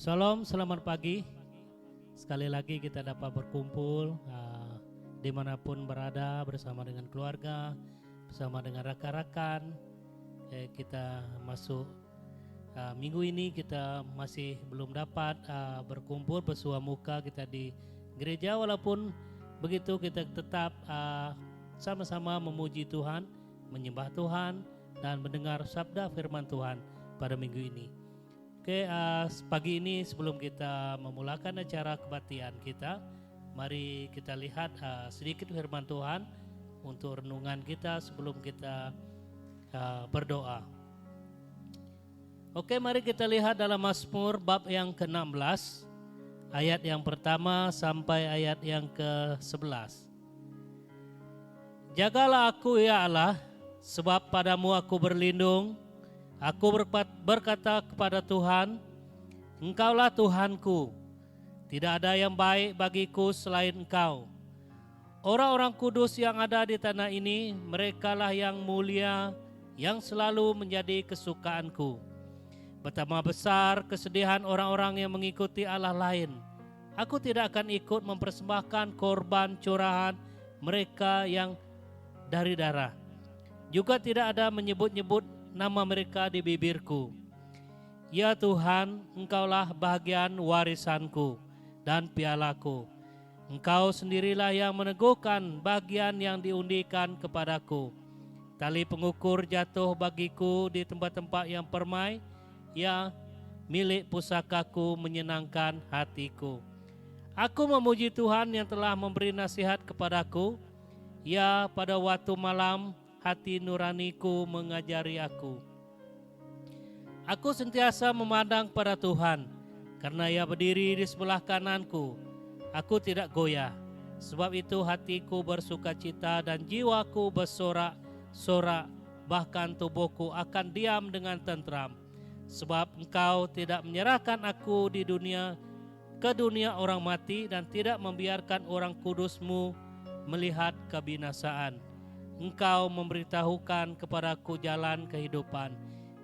Shalom, selamat pagi. Sekali lagi kita dapat berkumpul dimanapun berada bersama dengan keluarga, bersama dengan rekan-rekan. Kita masuk minggu ini kita masih belum dapat berkumpul bersua muka kita di gereja. Walaupun begitu kita tetap sama-sama memuji Tuhan, menyembah Tuhan, dan mendengar sabda firman Tuhan pada minggu ini. Oke, pagi ini sebelum kita memulakan acara kebaktian kita, mari kita lihat sedikit firman Tuhan untuk renungan kita sebelum kita berdoa. Oke, mari kita lihat dalam Mazmur bab yang ke-16, ayat yang pertama sampai ayat yang ke-11. Jagalah aku ya Allah, sebab padamu aku berlindung. Aku berkata kepada Tuhan, Engkaulah Tuhanku, tidak ada yang baik bagiku selain Engkau. Orang-orang kudus yang ada di tanah ini, merekalah yang mulia, yang selalu menjadi kesukaanku. Betapa besar kesedihan orang-orang yang mengikuti Allah lain. Aku tidak akan ikut mempersembahkan korban curahan mereka yang dari darah. Juga tidak ada menyebut-nyebut nama mereka di bibirku. Ya Tuhan, Engkaulah bagian warisanku dan pialaku. Engkau sendirilah yang meneguhkan bagian yang diundikan kepadaku. Tali pengukur jatuh bagiku di tempat-tempat yang permai, ya milik pusakaku menyenangkan hatiku. Aku memuji Tuhan yang telah memberi nasihat kepadaku. Ya, pada waktu malam hati nuraniku mengajari aku. Aku sentiasa memandang pada Tuhan, karena Ia berdiri di sebelah kananku. Aku tidak goyah, sebab itu hatiku bersukacita dan jiwaku bersorak-sorak, bahkan tubuhku akan diam dengan tentram. Sebab Engkau tidak menyerahkan aku ke dunia orang mati, dan tidak membiarkan orang kudus-Mu melihat kebinasaan. Engkau memberitahukan kepadaku jalan kehidupan.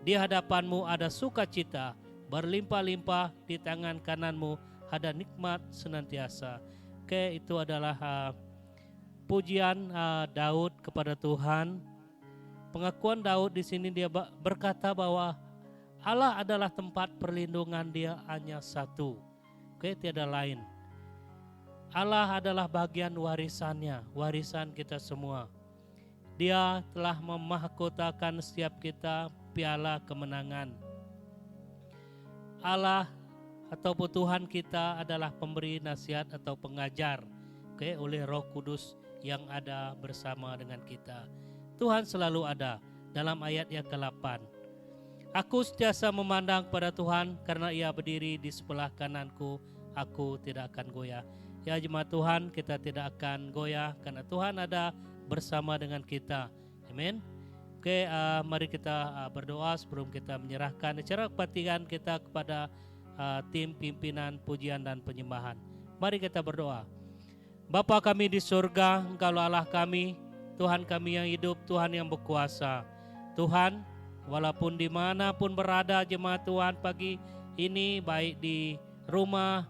Di hadapan-Mu ada sukacita, berlimpah-limpah di tangan kanan-Mu ada nikmat senantiasa. Oke, itu adalah pujian Daud kepada Tuhan. Pengakuan Daud di sini dia berkata bahwa Allah adalah tempat perlindungan dia hanya satu. Oke, tiada lain. Allah adalah bagian warisannya, warisan kita semua. Dia telah memahkotakan setiap kita piala kemenangan. Allah atau Tuhan kita adalah pemberi nasihat atau pengajar oleh Roh Kudus yang ada bersama dengan kita. Tuhan selalu ada dalam ayat yang ke-8. Aku sentiasa memandang pada Tuhan karena Ia berdiri di sebelah kananku, aku tidak akan goyah. Ya jemaat Tuhan, kita tidak akan goyah karena Tuhan ada bersama dengan kita. Amin. Oke, mari kita berdoa sebelum kita menyerahkan acara kebaktian kita kepada tim pimpinan pujian dan penyembahan. Mari kita berdoa. Bapa kami di surga, Engkaulah Allah kami, Tuhan kami yang hidup, Tuhan yang berkuasa. Tuhan, walaupun dimanapun berada jemaat Tuhan pagi ini, baik di rumah,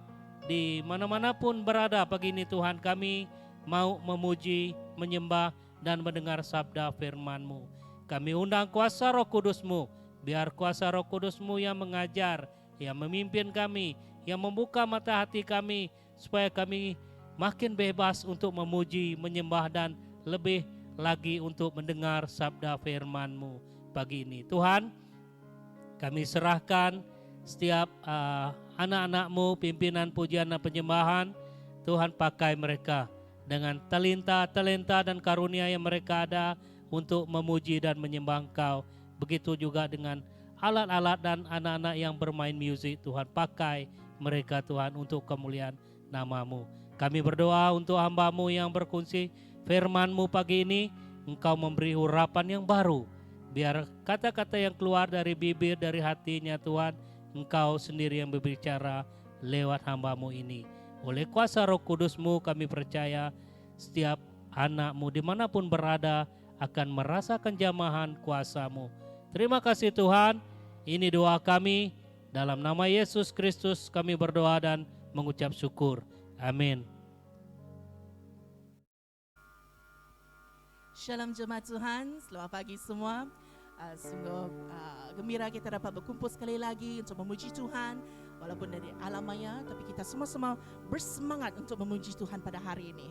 di mana-mana pun berada pagi ini Tuhan, kami mau memuji, menyembah, dan mendengar sabda firman-Mu. Kami undang kuasa Roh Kudus-Mu, biar kuasa Roh Kudus-Mu yang mengajar, yang memimpin kami, yang membuka mata hati kami, supaya kami makin bebas untuk memuji, menyembah, dan lebih lagi untuk mendengar sabda firman-Mu pagi ini. Tuhan, kami serahkan setiap anak-anak-Mu, pimpinan pujian dan penyembahan. Tuhan, pakai mereka dengan talenta dan karunia yang mereka ada untuk memuji dan menyembah Engkau. Begitu juga dengan alat-alat dan anak-anak yang bermain musik. Tuhan, pakai mereka Tuhan untuk kemuliaan nama-Mu. Kami berdoa untuk hamba-Mu yang berkongsi firman-Mu pagi ini. Engkau memberi urapan yang baru. Biar kata-kata yang keluar dari bibir, dari hatinya Tuhan, Engkau sendiri yang berbicara lewat hamba-Mu ini. Oleh kuasa Roh Kudus-Mu kami percaya setiap anak-Mu dimanapun berada akan merasakan jamahan kuasa-Mu. Terima kasih Tuhan, ini doa kami Dalam nama Yesus Kristus kami berdoa dan mengucap syukur. Amin. Shalom jemaat Tuhan, selamat pagi semua. Sungguh gembira kita dapat berkumpul sekali lagi untuk memuji Tuhan. Walaupun dari alam maya, tapi kita sama-sama bersemangat untuk memuji Tuhan pada hari ini.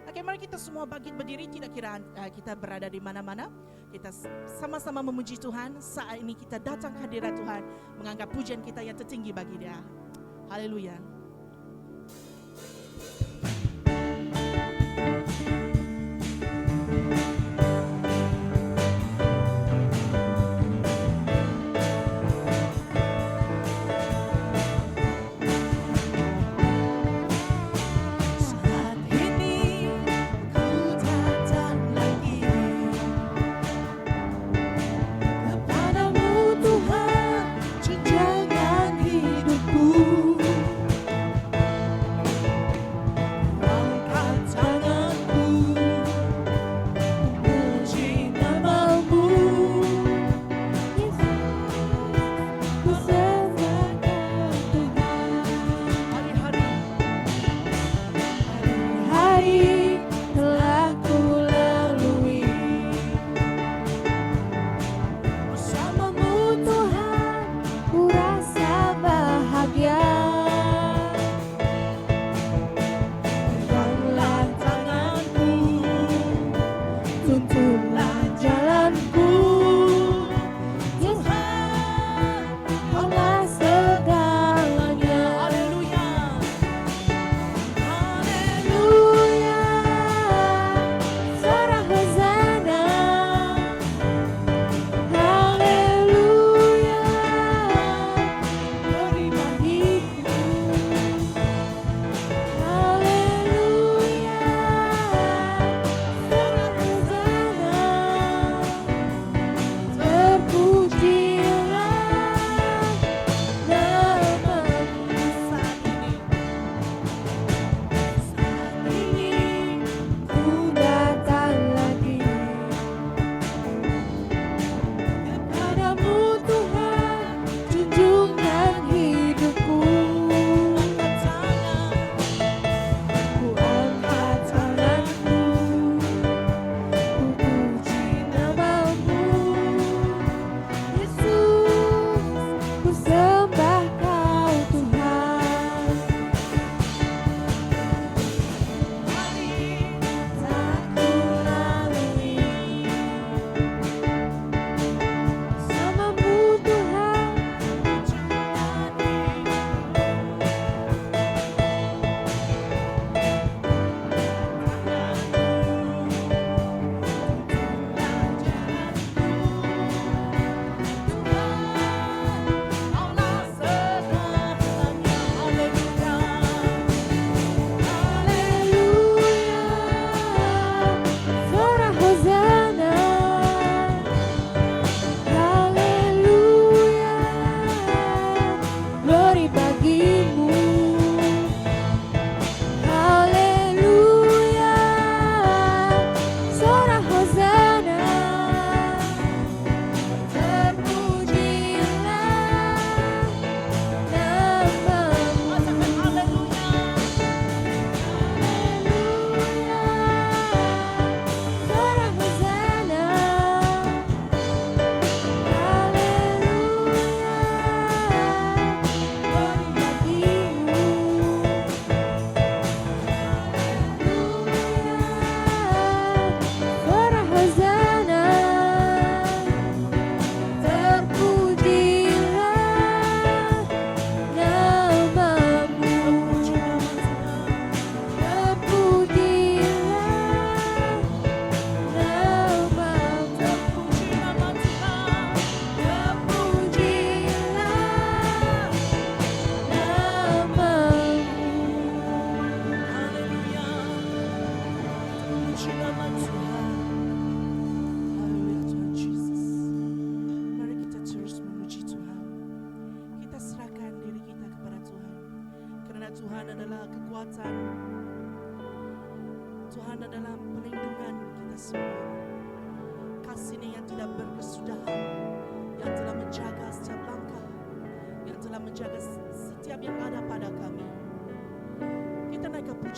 Oke, mari kita semua bangkit berdiri, tidak kira kita berada di mana-mana. Kita sama-sama memuji Tuhan. Saat ini kita datang ke hadirat Tuhan, menganggap pujian kita yang tertinggi bagi Dia. Haleluya.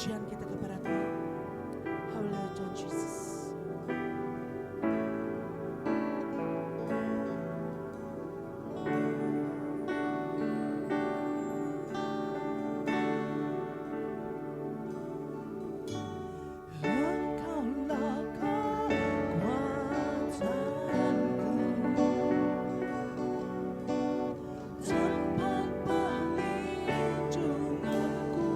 pujian kita kepada Tuhan. Haleluya Tuhan Yesus. Engkaulah kekuatanku, tempat perlindunganku.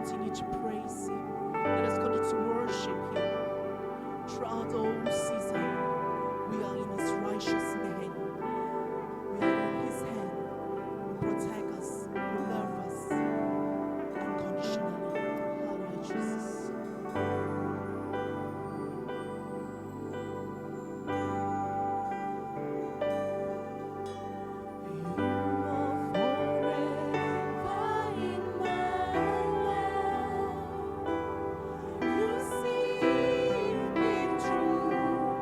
continue to praise Him. Let us continue to worship Him. Throughout all season, we are in His righteous hand. We are in His hand. Who protect us, who love us unconditionally. Hallelujah, Jesus. You see me through.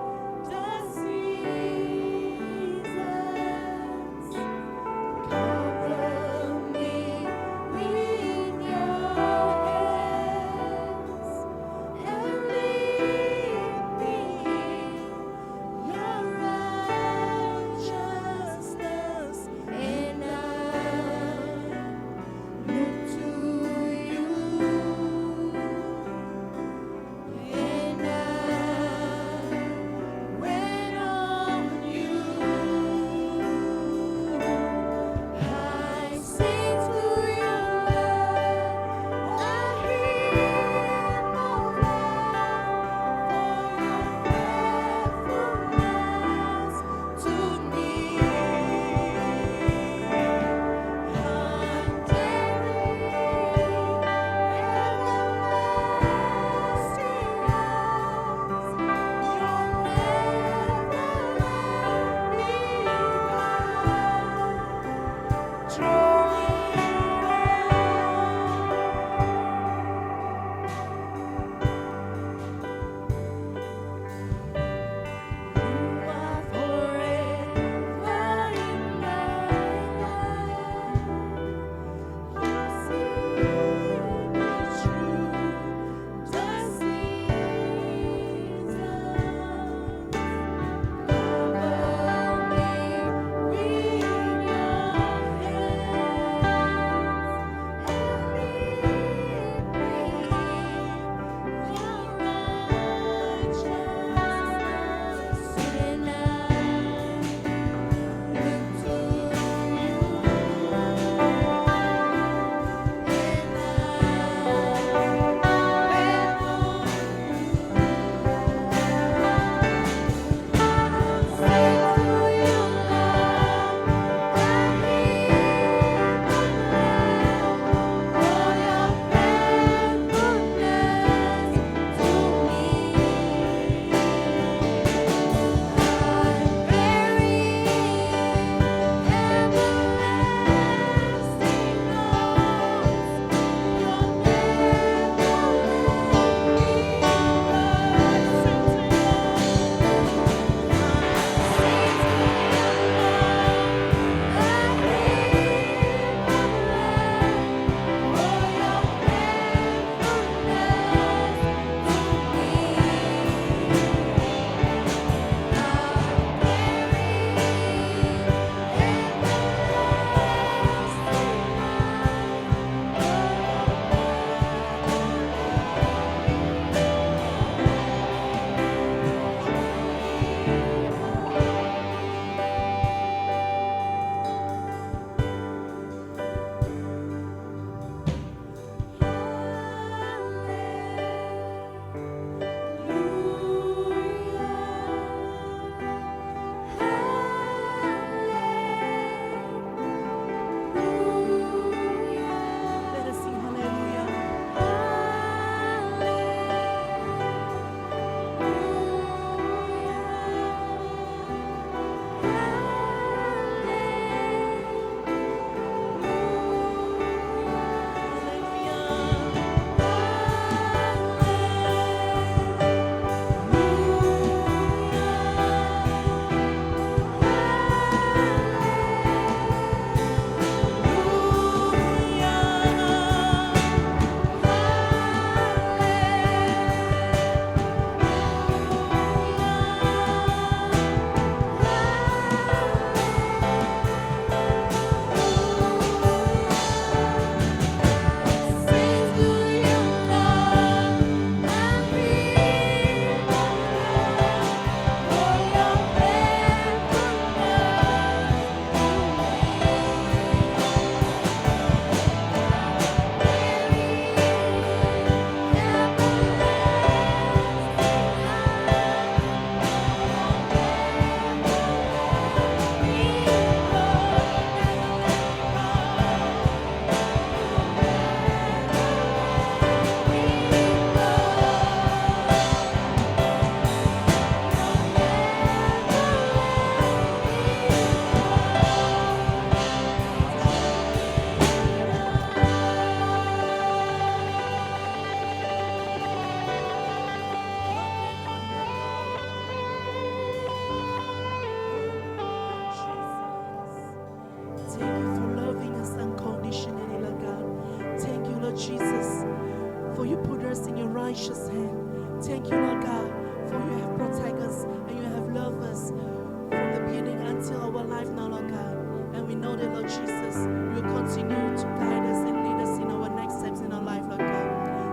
righteous hand. Thank you, Lord God, for you have protected us and you have loved us from the beginning until our life now, Lord God. And we know that, Lord Jesus, you will continue to guide us and lead us in our next steps in our life, Lord God.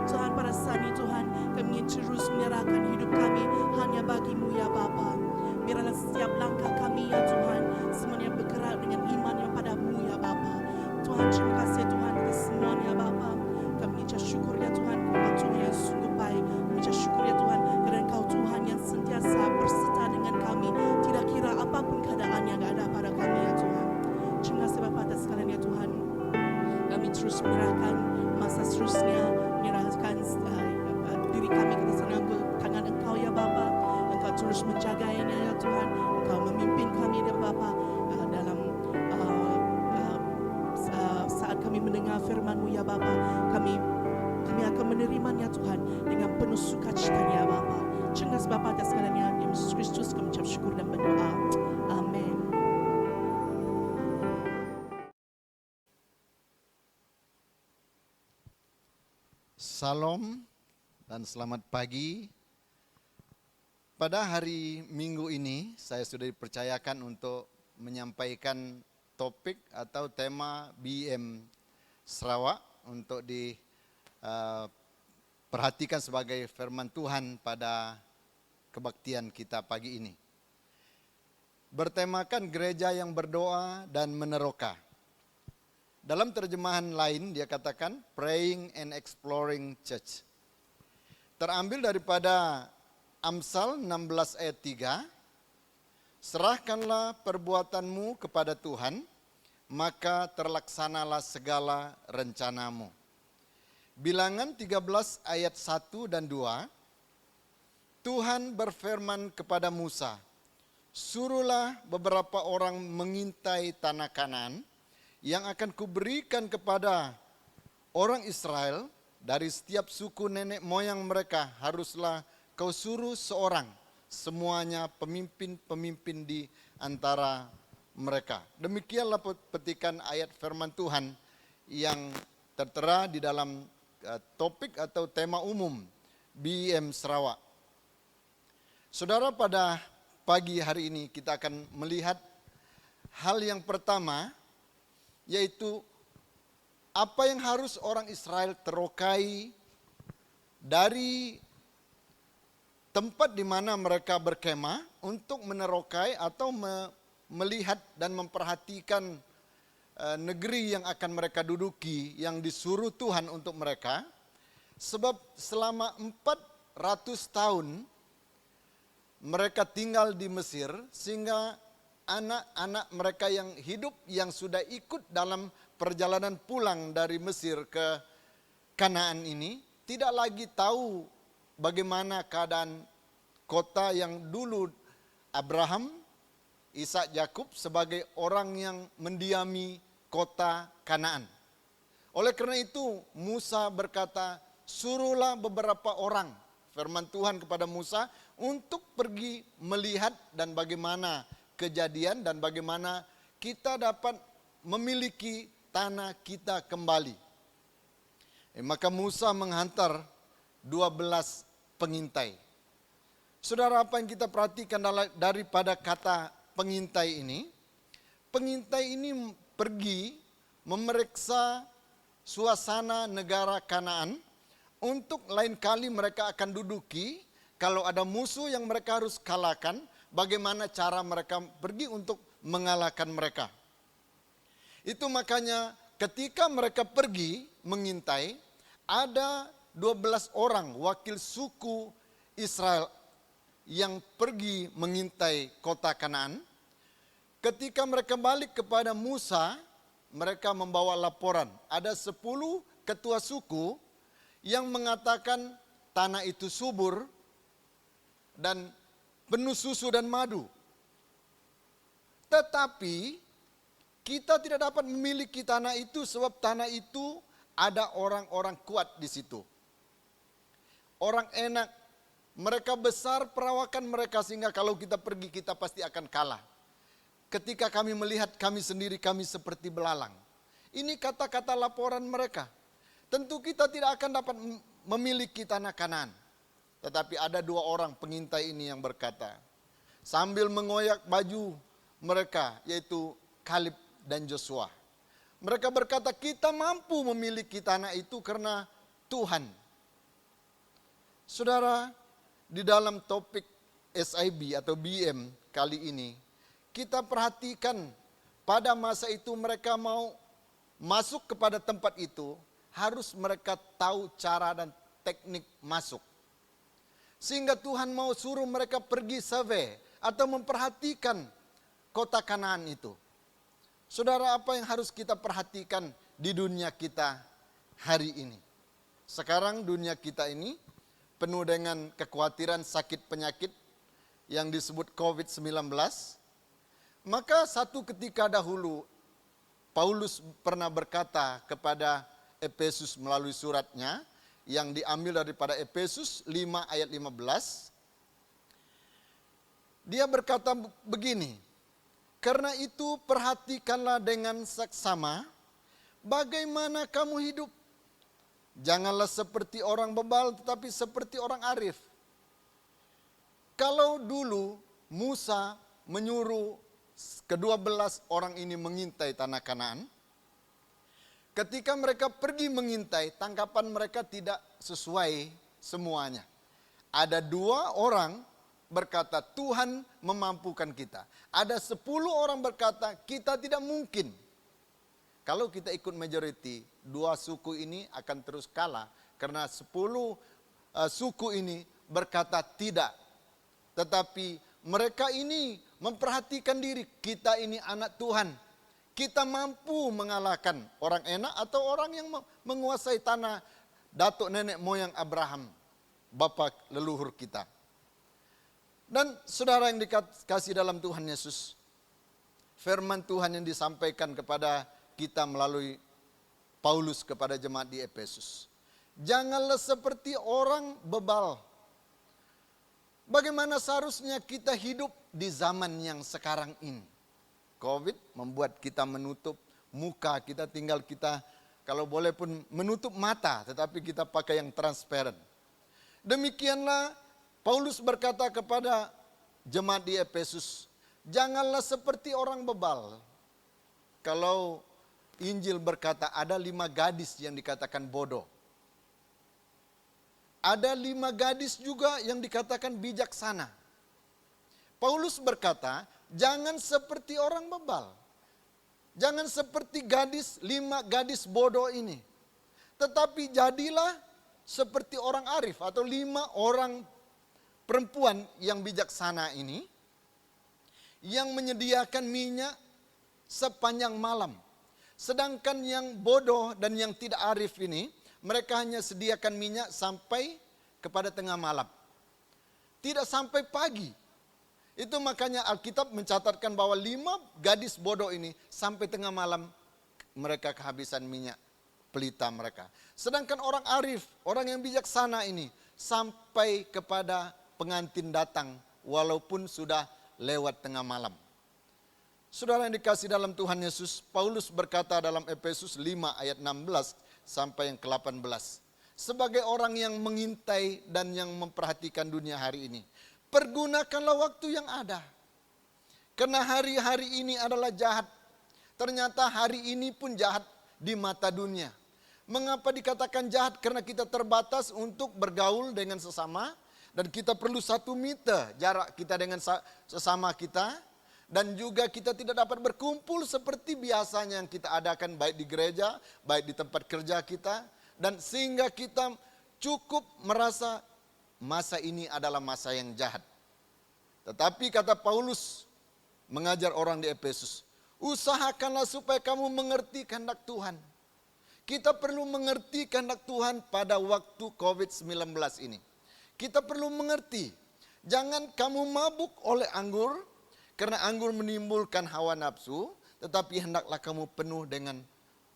Tuhan, pada saat ini Tuhan, kami ingin terus menyerahkan hidup kami hanya bagi-Mu ya Bapa. Biarlah setiap langkah kami ya Tuhan, semuanya bergerak dengan iman yang pada-Mu ya Bapa. Tuhan, terima kasih Tuhan atas semuanya ya Bapa. Kami mengucap syukur ya Tuhan, Engkau Tuhan yang sungguh baik. Mengucap syukur ya Tuhan, kerana Engkau Tuhan yang sentiasa berserta dengan kami. Tidak kira apapun keadaan yang ada pada kami ya Tuhan. Terima kasih Bapa atas sekalian ya Tuhan. Kami terus menyerahkan masa seterusnya, menyerahkan diri kami ke tangan Engkau ya Bapa. Engkau terus menjaganya ya Tuhan. Engkau memimpin kami ya Bapa dalam saat kami mendengar firman-Mu ya Bapa. Kami akan menerimanya Tuhan dengan penuh sukacita ya Bapa. Terima kasih Bapa atas segalanya. Yesus Kristus kami ucap syukur dan berdoa. Amin. Salam dan selamat pagi. Pada hari Minggu ini saya sudah dipercayakan untuk menyampaikan topik atau tema BM Sarawak untuk diperhatikan sebagai firman Tuhan pada kebaktian kita pagi ini. Bertemakan gereja yang berdoa dan meneroka. Dalam terjemahan lain dia katakan praying and exploring church. Terambil daripada Amsal 16 ayat 3. Serahkanlah perbuatanmu kepada Tuhan, maka terlaksanalah segala rencanamu. Bilangan 13 ayat 1 dan 2. Tuhan berfirman kepada Musa, suruhlah beberapa orang mengintai tanah Kanaan yang akan kuberikan kepada orang Israel. Dari setiap suku nenek moyang mereka haruslah kau suruh seorang, semuanya pemimpin-pemimpin di antara mereka. Demikianlah petikan ayat firman Tuhan yang tertera di dalam topik atau tema umum BM Sarawak. Saudara, pada pagi hari ini kita akan melihat hal yang pertama, yaitu apa yang harus orang Israel terokai dari tempat di mana mereka berkemah untuk menerokai atau melihat dan memperhatikan negeri yang akan mereka duduki yang disuruh Tuhan untuk mereka. Sebab selama 400 tahun mereka tinggal di Mesir, sehingga anak-anak mereka yang hidup yang sudah ikut dalam perjalanan pulang dari Mesir ke Kanaan ini tidak lagi tahu bagaimana keadaan kota yang dulu Abraham, Ishak, Yakub sebagai orang yang mendiami kota Kanaan. Oleh karena itu Musa berkata, suruhlah beberapa orang, firman Tuhan kepada Musa, untuk pergi melihat dan bagaimana kejadian dan bagaimana kita dapat memiliki tanah kita kembali. Maka Musa menghantar 12 pengintai. Saudara, apa yang kita perhatikan daripada kata pengintai ini? Pengintai ini pergi memeriksa suasana negara Kanaan untuk lain kali mereka akan duduki. Kalau ada musuh yang mereka harus kalahkan, bagaimana cara mereka pergi untuk mengalahkan mereka. Itu makanya ketika mereka pergi mengintai, ada 12 orang wakil suku Israel yang pergi mengintai kota Kanaan. Ketika mereka balik kepada Musa, mereka membawa laporan. Ada 10 ketua suku yang mengatakan tanah itu subur dan penuh susu dan madu. Tetapi kita tidak dapat memiliki tanah itu sebab tanah itu ada orang-orang kuat di situ. Orang enak, mereka besar perawakan mereka sehingga kalau kita pergi kita pasti akan kalah. Ketika kami melihat kami sendiri, kami seperti belalang. Ini kata-kata laporan mereka. Tentu kita tidak akan dapat memiliki tanah Kanaan. Tetapi ada 2 orang pengintai ini yang berkata, sambil mengoyak baju mereka, yaitu Kaleb dan Joshua. Mereka berkata, kita mampu memiliki tanah itu karena Tuhan. Saudara, di dalam topik SIB atau BM kali ini, kita perhatikan pada masa itu mereka mau masuk kepada tempat itu, harus mereka tahu cara dan teknik masuk. Sehingga Tuhan mau suruh mereka pergi survey atau memperhatikan kota Kanaan itu. Saudara, apa yang harus kita perhatikan di dunia kita hari ini? Sekarang dunia kita ini penuh dengan kekhawatiran sakit penyakit yang disebut COVID-19. Maka satu ketika dahulu Paulus pernah berkata kepada Efesus melalui suratnya yang diambil daripada Efesus 5 ayat 15. Dia berkata begini, karena itu perhatikanlah dengan seksama bagaimana kamu hidup. Janganlah seperti orang bebal tetapi seperti orang arif. Kalau dulu Musa menyuruh ke-12 orang ini mengintai tanah Kanaan, ketika mereka pergi mengintai, tangkapan mereka tidak sesuai semuanya. Ada 2 orang berkata, Tuhan memampukan kita. Ada 10 orang berkata, kita tidak mungkin. Kalau kita ikut majority, 2 suku ini akan terus kalah. Karena 10 suku ini berkata tidak. Tetapi mereka ini memperhatikan diri, kita ini anak Tuhan. Kita mampu mengalahkan orang enak atau orang yang menguasai tanah datuk nenek moyang Abraham, bapa leluhur kita. Dan saudara yang dikasih dalam Tuhan Yesus, firman Tuhan yang disampaikan kepada kita melalui Paulus kepada jemaat di Efesus. Janganlah seperti orang bebal. Bagaimana seharusnya kita hidup di zaman yang sekarang ini? COVID membuat kita menutup muka, kita tinggal kita kalau boleh pun menutup mata, tetapi kita pakai yang transparan. Demikianlah Paulus berkata kepada jemaat di Efesus, janganlah seperti orang bebal. Kalau Injil berkata ada 5 gadis yang dikatakan bodoh. Ada 5 gadis juga yang dikatakan bijaksana. Paulus berkata, jangan seperti orang bebal. Jangan seperti 5 gadis bodoh ini. Tetapi jadilah seperti orang arif atau 5 orang perempuan yang bijaksana ini. Yang menyediakan minyak sepanjang malam. Sedangkan yang bodoh dan yang tidak arif ini, mereka hanya sediakan minyak sampai kepada tengah malam. Tidak sampai pagi. Itu makanya Alkitab mencatatkan bahwa 5 gadis bodoh ini sampai tengah malam mereka kehabisan minyak pelita mereka. Sedangkan orang arif, orang yang bijaksana ini sampai kepada pengantin datang walaupun sudah lewat tengah malam. Saudara yang dikasih dalam Tuhan Yesus, Paulus berkata dalam Efesus 5 ayat 16 sampai yang ke-18. Sebagai orang yang mengintai dan yang memperhatikan dunia hari ini, pergunakanlah waktu yang ada. Karena hari-hari ini adalah jahat. Ternyata hari ini pun jahat di mata dunia. Mengapa dikatakan jahat? Karena kita terbatas untuk bergaul dengan sesama. Dan kita perlu 1 meter jarak kita dengan sesama kita. Dan juga kita tidak dapat berkumpul seperti biasanya yang kita adakan baik di gereja, baik di tempat kerja kita. Dan sehingga kita cukup merasa masa ini adalah masa yang jahat. Tetapi kata Paulus mengajar orang di Efesus, usahakanlah supaya kamu mengerti kehendak Tuhan. Kita perlu mengerti kehendak Tuhan pada waktu COVID-19 ini. Kita perlu mengerti, jangan kamu mabuk oleh anggur, karena anggur menimbulkan hawa nafsu, tetapi hendaklah kamu penuh dengan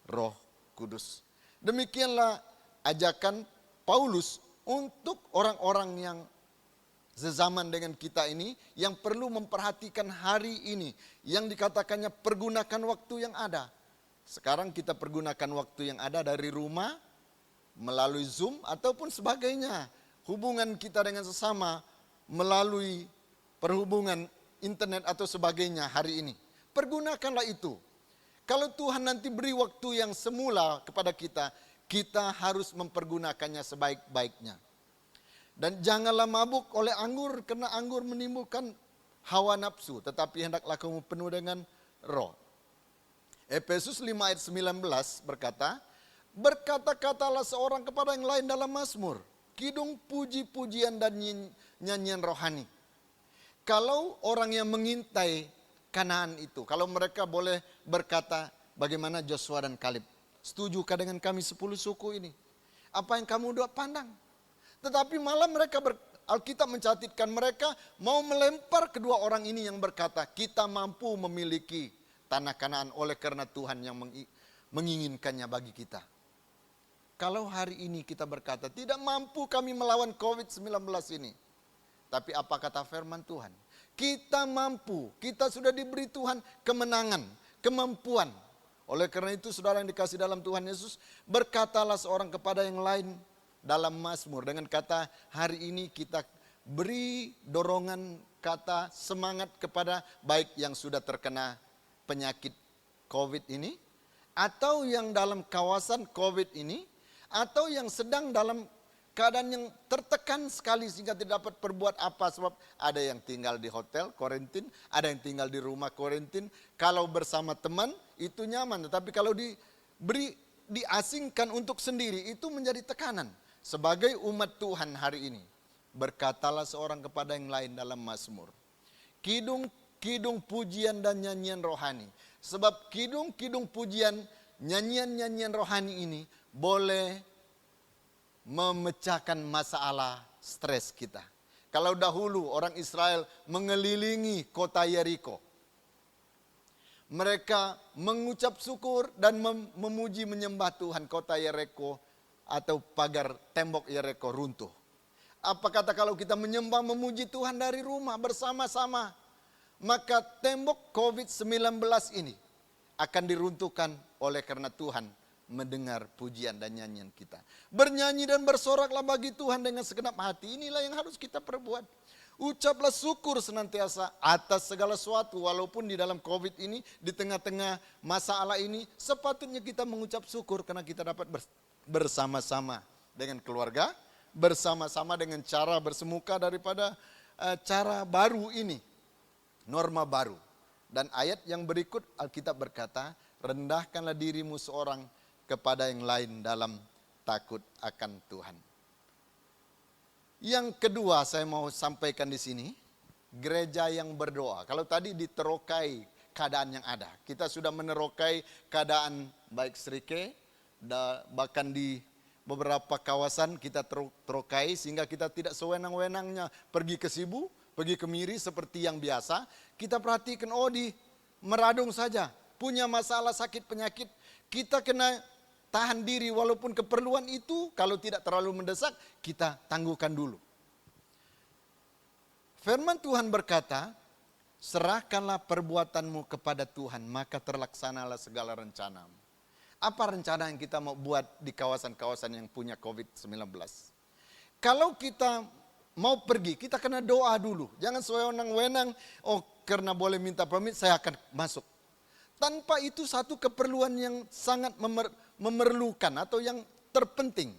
Roh Kudus. Demikianlah ajakan Paulus untuk orang-orang yang sezaman dengan kita ini, yang perlu memperhatikan hari ini, yang dikatakannya pergunakan waktu yang ada. Sekarang kita pergunakan waktu yang ada dari rumah, melalui Zoom ataupun sebagainya. Hubungan kita dengan sesama melalui perhubungan internet atau sebagainya hari ini. Pergunakanlah itu. Kalau Tuhan nanti beri waktu yang semula kepada kita, kita harus mempergunakannya sebaik-baiknya. Dan janganlah mabuk oleh anggur, karena anggur menimbulkan hawa nafsu, tetapi hendaklah kamu penuh dengan roh. Efesus 5 ayat 19 berkata, berkata-katalah seorang kepada yang lain dalam mazmur, kidung, puji-pujian dan nyanyian rohani. Kalau orang yang mengintai Kanaan itu, kalau mereka boleh berkata, bagaimana Joshua dan Kaleb, setujukah dengan kami 10 suku ini? Apa yang kamu udah pandang? Tetapi malah mereka Alkitab mencatatkan mereka mau melempar kedua orang ini yang berkata, kita mampu memiliki tanah Kanaan oleh karena Tuhan yang menginginkannya bagi kita. Kalau hari ini kita berkata, tidak mampu kami melawan COVID-19 ini. Tapi apa kata firman Tuhan? Kita mampu, kita sudah diberi Tuhan kemenangan, kemampuan. Oleh karena itu saudara yang dikasih dalam Tuhan Yesus, berkatalah seorang kepada yang lain dalam mazmur. Dengan kata hari ini kita beri dorongan kata semangat kepada baik yang sudah terkena penyakit COVID ini, atau yang dalam kawasan COVID ini, atau yang sedang dalam keadaan yang tertekan sekali sehingga tidak dapat berbuat apa, sebab ada yang tinggal di hotel kuarantin, ada yang tinggal di rumah kuarantin. Kalau bersama teman itu nyaman, tetapi kalau diasingkan untuk sendiri itu menjadi tekanan. Sebagai umat Tuhan hari ini, berkatalah seorang kepada yang lain dalam mazmur, kidung pujian dan nyanyian rohani. Sebab kidung pujian, nyanyian rohani ini boleh memecahkan masalah stres kita. Kalau dahulu orang Israel mengelilingi kota Yeriko, mereka mengucap syukur dan memuji menyembah Tuhan, kota Yeriko atau pagar tembok Yeriko runtuh. Apa kata kalau kita menyembah memuji Tuhan dari rumah bersama-sama, maka tembok COVID-19 ini akan diruntuhkan oleh karena Tuhan mendengar pujian dan nyanyian kita. Bernyanyi dan bersoraklah bagi Tuhan dengan segenap hati. Inilah yang harus kita perbuat. Ucaplah syukur senantiasa atas segala sesuatu. Walaupun di dalam COVID ini, di tengah-tengah masalah ini, sepatutnya kita mengucap syukur karena kita dapat bersama-sama dengan keluarga, bersama-sama dengan cara bersemuka daripada cara baru ini, norma baru. Dan ayat yang berikut Alkitab berkata, rendahkanlah dirimu seorang kepada yang lain dalam takut akan Tuhan. Yang kedua saya mau sampaikan di sini, gereja yang berdoa. Kalau tadi diterokai keadaan yang ada, kita sudah menerokai keadaan baik Serike, bahkan di beberapa kawasan kita terokai sehingga kita tidak sewenang-wenangnya pergi ke Sibu, pergi ke Miri seperti yang biasa. Kita perhatikan, di Meradung saja punya masalah sakit penyakit, kita kena tahan diri walaupun keperluan itu kalau tidak terlalu mendesak kita tangguhkan dulu. Firman Tuhan berkata, serahkanlah perbuatanmu kepada Tuhan maka terlaksanalah segala rencanamu. Apa rencana yang kita mau buat di kawasan-kawasan yang punya COVID-19? Kalau kita mau pergi, kita kena doa dulu. Jangan sewenang-wenang, karena boleh minta permit saya akan masuk. Tanpa itu satu keperluan yang sangat memerlukan atau yang terpenting.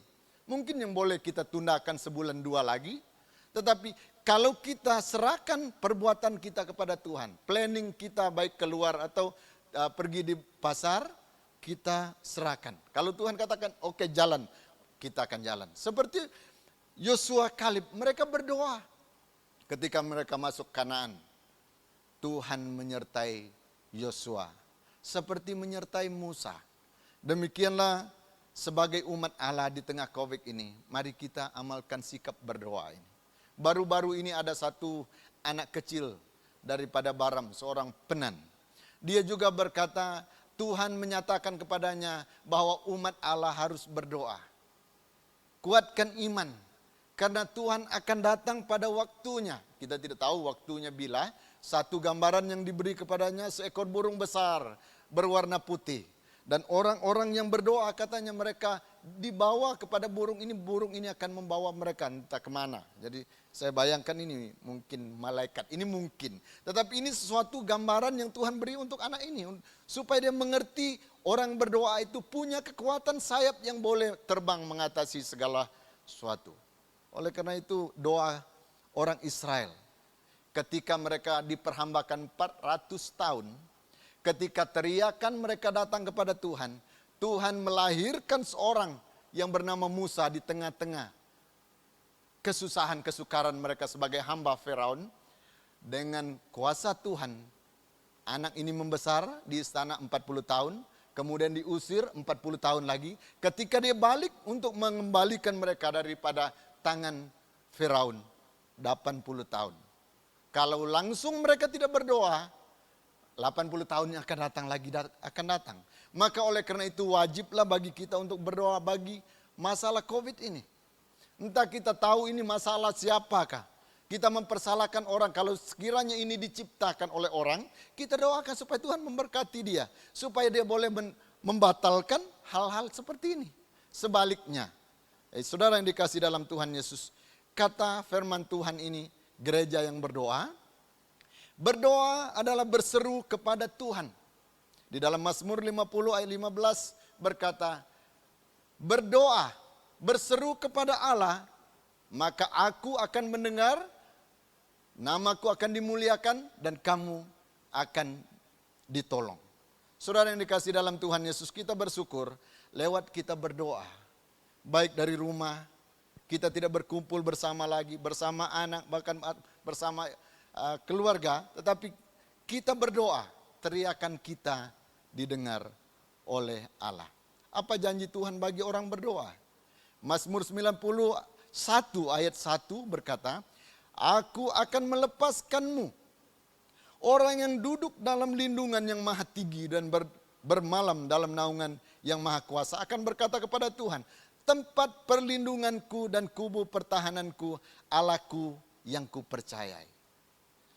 Mungkin yang boleh kita tundakan sebulan 2 lagi. Tetapi kalau kita serahkan perbuatan kita kepada Tuhan, planning kita baik keluar atau pergi di pasar, kita serahkan. Kalau Tuhan katakan oke, jalan, kita akan jalan. Seperti Yosua, Kaleb, mereka berdoa ketika mereka masuk Kanaan. Tuhan menyertai Yosua seperti menyertai Musa. Demikianlah sebagai umat Allah di tengah COVID ini, mari kita amalkan sikap berdoa ini. Baru-baru ini ada satu anak kecil daripada Baram, seorang penan. Dia juga berkata, Tuhan menyatakan kepadanya bahwa umat Allah harus berdoa. Kuatkan iman, karena Tuhan akan datang pada waktunya. Kita tidak tahu waktunya bila. Satu gambaran yang diberi kepadanya seekor burung besar berwarna putih. Dan orang-orang yang berdoa katanya mereka dibawa kepada burung ini akan membawa mereka entah kemana. Jadi saya bayangkan ini mungkin malaikat, ini mungkin. Tetapi ini sesuatu gambaran yang Tuhan beri untuk anak ini. Supaya dia mengerti orang berdoa itu punya kekuatan sayap yang boleh terbang mengatasi segala sesuatu. Oleh karena itu doa orang Israel ketika mereka diperhambakan 400 tahun, ketika teriakan mereka datang kepada Tuhan, Tuhan melahirkan seorang yang bernama Musa di tengah-tengah kesusahan kesukaran mereka sebagai hamba Firaun. Dengan kuasa Tuhan, anak ini membesar di istana 40 tahun, kemudian diusir 40 tahun lagi. Ketika dia balik untuk mengembalikan mereka daripada tangan Firaun, 80 tahun. Kalau langsung mereka tidak berdoa, 80 tahun yang akan datang lagi akan datang. Maka oleh karena itu wajiblah bagi kita untuk berdoa bagi masalah COVID ini. Entah kita tahu ini masalah siapakah. Kita mempersalahkan orang, kalau sekiranya ini diciptakan oleh orang, kita doakan supaya Tuhan memberkati dia. Supaya dia boleh membatalkan hal-hal seperti ini. Sebaliknya, saudara yang dikasih dalam Tuhan Yesus, kata firman Tuhan ini, gereja yang berdoa adalah berseru kepada Tuhan. Di dalam Mazmur 50 ayat 15 berkata, berdoa, berseru kepada Allah, maka aku akan mendengar, namaku akan dimuliakan, dan kamu akan ditolong. Saudara yang dikasih dalam Tuhan Yesus, kita bersyukur lewat kita berdoa. Baik dari rumah, kita tidak berkumpul bersama lagi, bersama anak, bahkan bersama keluarga, tetapi kita berdoa, teriakan kita didengar oleh Allah. Apa janji Tuhan bagi orang berdoa? Mazmur 91 ayat 1 berkata, aku akan melepaskanmu, orang yang duduk dalam lindungan yang maha tinggi dan bermalam dalam naungan yang maha kuasa akan berkata kepada Tuhan, tempat perlindunganku dan kubu pertahananku, Allahku yang kupercayai.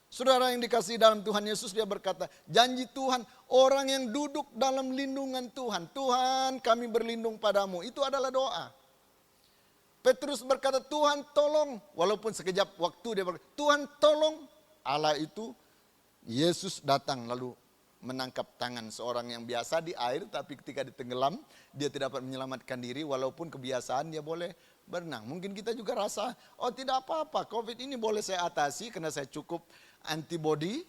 Saudara yang dikasihi dalam Tuhan Yesus, dia berkata, janji Tuhan, orang yang duduk dalam lindungan Tuhan, Tuhan kami berlindung padamu, itu adalah doa. Petrus berkata, Tuhan tolong, walaupun sekejap waktu dia berkata, Tuhan tolong. Allah itu, Yesus datang lalu menangkap tangan seorang yang biasa di air, tapi ketika ditenggelam, dia tidak dapat menyelamatkan diri, walaupun kebiasaan dia boleh berenang. Mungkin kita juga rasa, oh tidak apa-apa, COVID ini boleh saya atasi karena saya cukup antibody,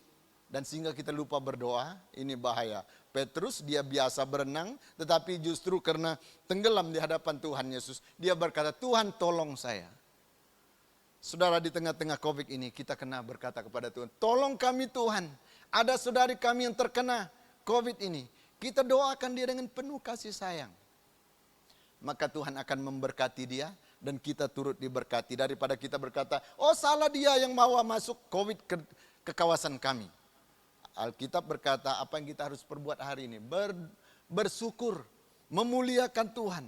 dan sehingga kita lupa berdoa. Ini bahaya. Petrus dia biasa berenang, tetapi justru karena tenggelam di hadapan Tuhan Yesus, dia berkata, Tuhan tolong saya. Saudara, di tengah-tengah COVID ini kita kena berkata kepada Tuhan, tolong kami Tuhan. Ada saudari kami yang terkena COVID ini, kita doakan dia dengan penuh kasih sayang. Maka Tuhan akan memberkati dia dan kita turut diberkati, daripada kita berkata, oh salah dia yang bawa masuk COVID ke kawasan kami. Alkitab berkata apa yang kita harus perbuat hari ini, bersyukur, memuliakan Tuhan.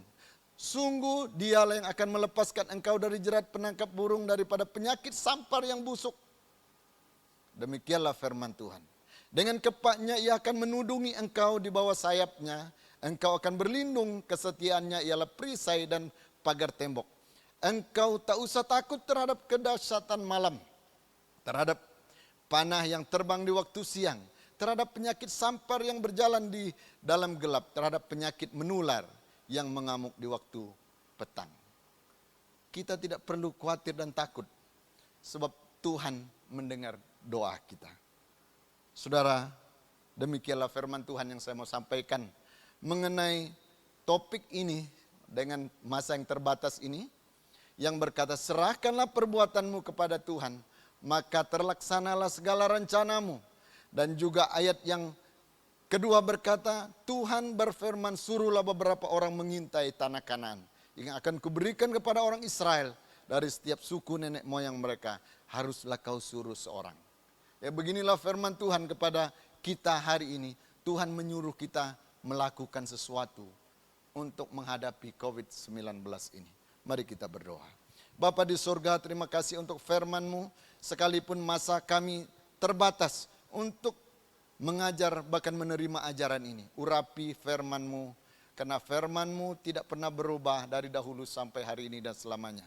Sungguh dialah yang akan melepaskan engkau dari jerat penangkap burung, daripada penyakit sampar yang busuk. Demikianlah firman Tuhan. Dengan kepaknya ia akan menudungi engkau di bawah sayapnya. Engkau akan berlindung, kesetiaannya ialah perisai dan pagar tembok. Engkau tak usah takut terhadap kedahsyatan malam, terhadap panah yang terbang di waktu siang, terhadap penyakit sampar yang berjalan di dalam gelap, terhadap penyakit menular yang mengamuk di waktu petang. Kita tidak perlu khawatir dan takut, sebab Tuhan mendengar doa kita. Saudara, demikianlah firman Tuhan yang saya mau sampaikan mengenai topik ini dengan masa yang terbatas ini, yang berkata, serahkanlah perbuatanmu kepada Tuhan, maka terlaksanalah segala rencanamu. Dan juga ayat yang kedua berkata, Tuhan berfirman, suruhlah beberapa orang mengintai tanah Kanaan yang akan kuberikan kepada orang Israel. Dari setiap suku nenek moyang mereka haruslah kau suruh seorang. Ya, beginilah firman Tuhan kepada kita hari ini. Tuhan menyuruh kita melakukan sesuatu untuk menghadapi COVID-19 ini. Mari kita berdoa. Bapa di surga, terima kasih untuk firman-Mu. Sekalipun masa kami terbatas untuk mengajar bahkan menerima ajaran ini. Urapi firman-Mu, karena firman-Mu tidak pernah berubah dari dahulu sampai hari ini dan selamanya.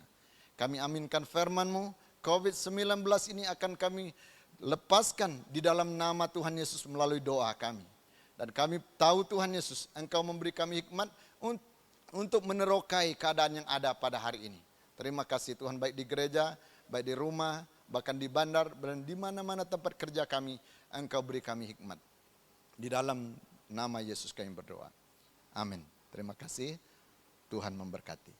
Kami aminkan firman-Mu, COVID-19 ini akan kami lepaskan di dalam nama Tuhan Yesus melalui doa kami. Dan kami tahu Tuhan Yesus, Engkau memberi kami hikmat untuk menerokai keadaan yang ada pada hari ini. Terima kasih Tuhan, baik di gereja, baik di rumah, bahkan di bandar, dan di mana-mana tempat kerja kami, Engkau beri kami hikmat. Di dalam nama Yesus kami berdoa. Amin. Terima kasih. Tuhan memberkati.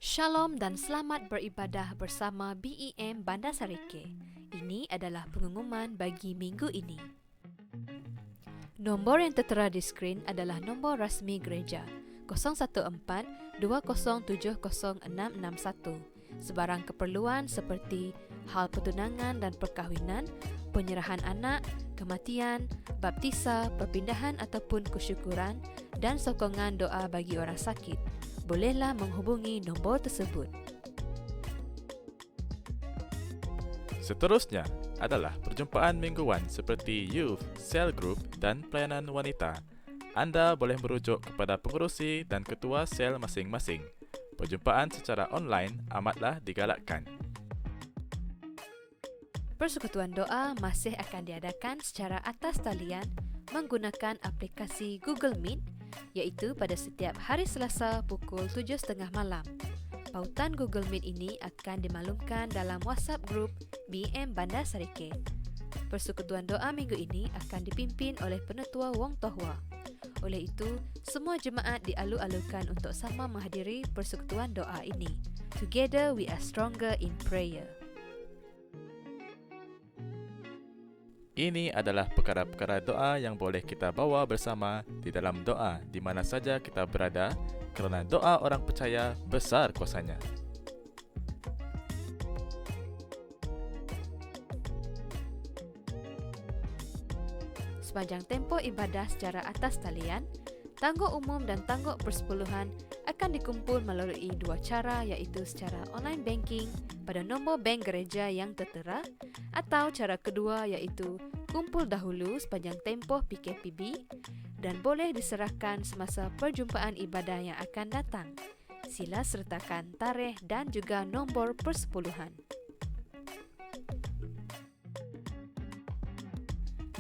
Shalom dan selamat beribadah bersama BEM Bandar Sarike. Ini adalah pengumuman bagi minggu ini. Nombor yang tertera di skrin adalah nombor rasmi gereja 014-2070661. Sebarang keperluan seperti hal pertunangan dan perkahwinan, penyerahan anak, kematian, baptisa, perpindahan ataupun kesyukuran, dan sokongan doa bagi orang sakit, bolehlah menghubungi nombor tersebut. Seterusnya adalah perjumpaan mingguan seperti youth, cell group dan pelayanan wanita. Anda boleh merujuk kepada pengurusi dan ketua sel masing-masing. Perjumpaan secara online amatlah digalakkan. Persekutuan doa masih akan diadakan secara atas talian menggunakan aplikasi Google Meet, iaitu pada setiap hari Selasa pukul 7.30 malam. Pautan Google Meet ini akan dimaklumkan dalam WhatsApp Group BM Bandar Sarike. Persekutuan doa minggu ini akan dipimpin oleh Penetua Wong Tohua. Oleh itu, semua jemaat dialu-alukan untuk sama menghadiri persekutuan doa ini. Together we are stronger in prayer. Ini adalah perkara-perkara doa yang boleh kita bawa bersama di dalam doa di mana saja kita berada, kerana doa orang percaya besar kuasanya. Sepanjang tempoh ibadah secara atas talian, tangguk umum dan tangguk persepuluhan akan dikumpul melalui dua cara, iaitu secara online banking pada nombor bank gereja yang tertera, atau cara kedua iaitu kumpul dahulu sepanjang tempoh PKPB dan boleh diserahkan semasa perjumpaan ibadah yang akan datang. Sila sertakan tarikh dan juga nombor persepuluhan.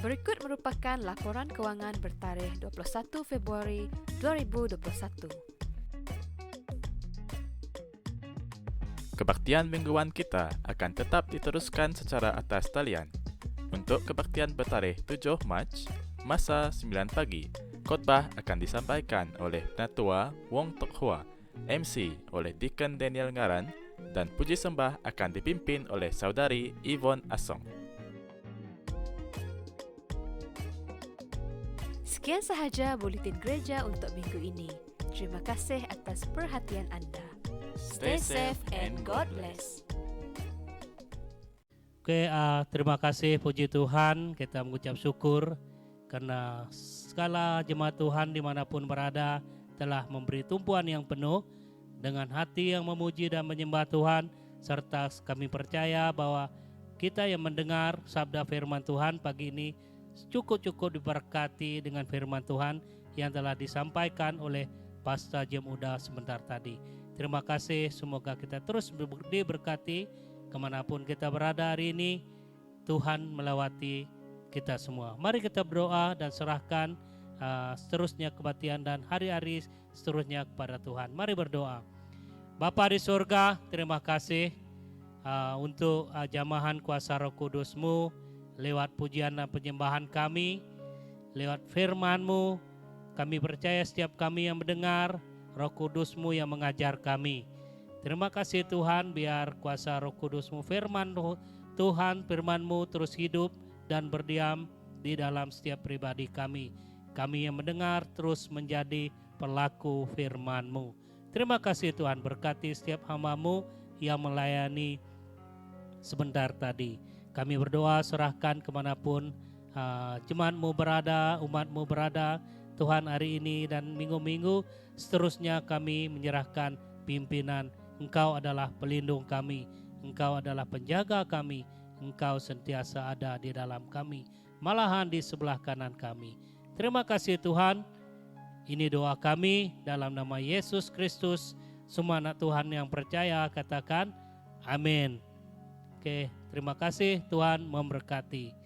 Berikut merupakan laporan kewangan bertarikh 21 Februari 2021. Kebaktian mingguan kita akan tetap diteruskan secara atas talian. Untuk kebaktian bertarikh 7 Mac, masa 9 pagi, khotbah akan disampaikan oleh Penatua Wong Tohua, MC oleh Deacon Daniel Ngaran, dan puji sembah akan dipimpin oleh Saudari Yvonne Asong. Sekian sahaja buletin gereja untuk minggu ini. Terima kasih atas perhatian anda. Stay safe and God bless. Oke, terima kasih, puji Tuhan. Kita mengucap syukur karena segala jemaat Tuhan dimanapun berada telah memberi tumpuan yang penuh dengan hati yang memuji dan menyembah Tuhan. Serta kami percaya bahwa kita yang mendengar sabda firman Tuhan pagi ini cukup-cukup diberkati dengan firman Tuhan yang telah disampaikan oleh Pastor Jem Uda sebentar tadi. Terima kasih, semoga kita terus diberkati kemanapun kita berada hari ini. Tuhan melewati kita semua. Mari kita berdoa dan serahkan seterusnya kebaktian dan hari-hari seterusnya kepada Tuhan. Mari berdoa. Bapa di surga, terima kasih untuk jamahan kuasa Roh Kudus-Mu lewat pujian dan penyembahan kami, lewat firman-Mu. Kami percaya setiap kami yang mendengar, Roh Kudus-Mu yang mengajar kami. Terima kasih Tuhan, biar kuasa Roh Kudus-Mu, firman Tuhan, firman-Mu terus hidup dan berdiam di dalam setiap pribadi kami. Kami yang mendengar terus menjadi pelaku firman-Mu. Terima kasih Tuhan, berkati setiap hamba-Mu yang melayani sebentar tadi. Kami berdoa serahkan kemanapun jemaat-Mu berada, umat-Mu berada. Tuhan, hari ini dan minggu-minggu seterusnya kami menyerahkan pimpinan. Engkau adalah pelindung kami, Engkau adalah penjaga kami, Engkau sentiasa ada di dalam kami, malahan di sebelah kanan kami. Terima kasih Tuhan. Ini doa kami dalam nama Yesus Kristus. Semua anak Tuhan yang percaya katakan amin. Oke, terima kasih, Tuhan memberkati.